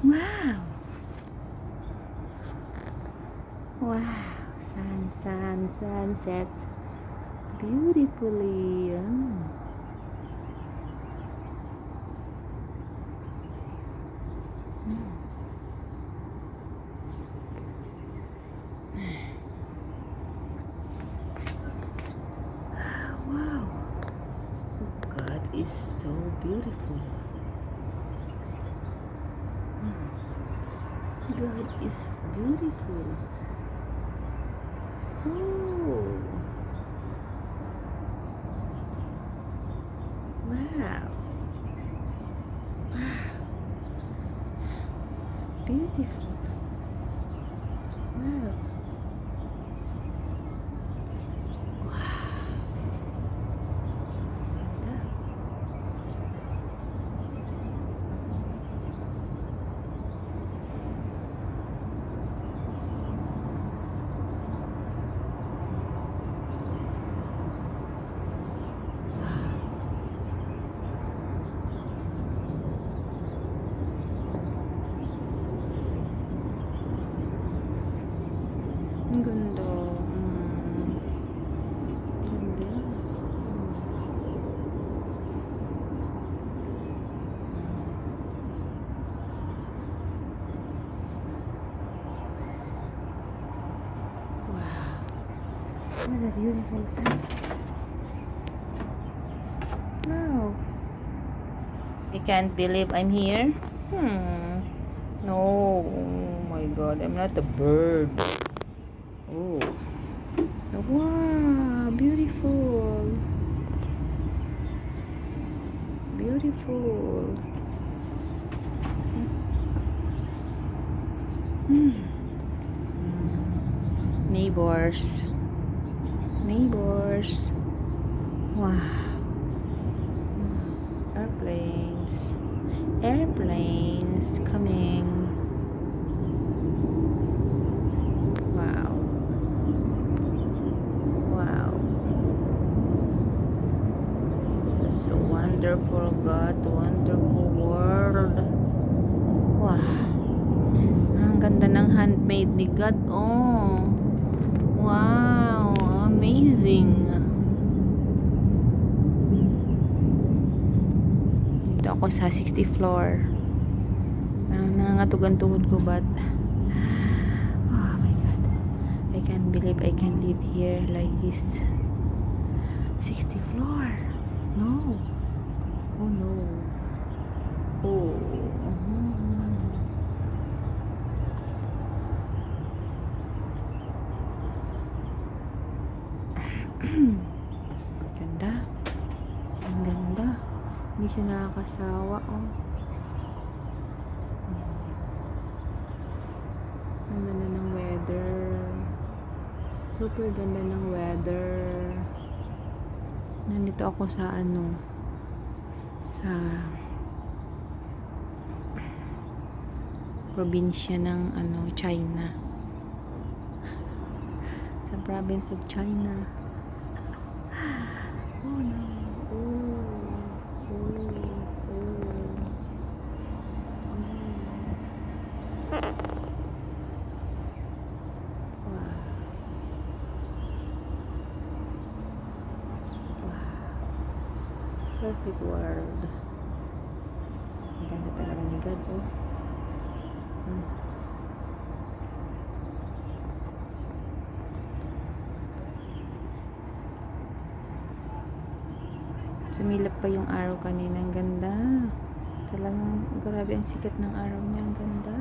Wow! Wow! Sunset. Beautifully. Wow! God is so beautiful. God is beautiful. Oh! Wow! Beautiful. Wow! Ganda. Ang ganda. Ganda. Wow. What a beautiful sunset. Wow. I can't believe I'm here. No. Oh my God. I'm not a bird. Oh. Wow. Beautiful. Beautiful. Neighbors. Wow. Airplanes coming. Wow. This is so wonderful, God. Wonderful world. Wow. Ang ganda ng handmade ni God. Oh. Wow. Amazing. Dito ako sa 60th floor. Nangangatog ang tuhod ko, but oh my God, I can't believe I can live here like this. 60th floor. No. Oh no. Oh. Ganda. Ang ganda. Hindi siya nakakasawa. Oh. Ang ganda ng weather. Super ganda ng weather. Nandito ako sa sa probinsya ng China. Sa province of China. Oh no. Perfect world. Ang ganda talaga ni God, oh. Sumilap pa yung araw kanina. Ang ganda. Talagang grabe ang sikat ng araw niya. Ang ganda.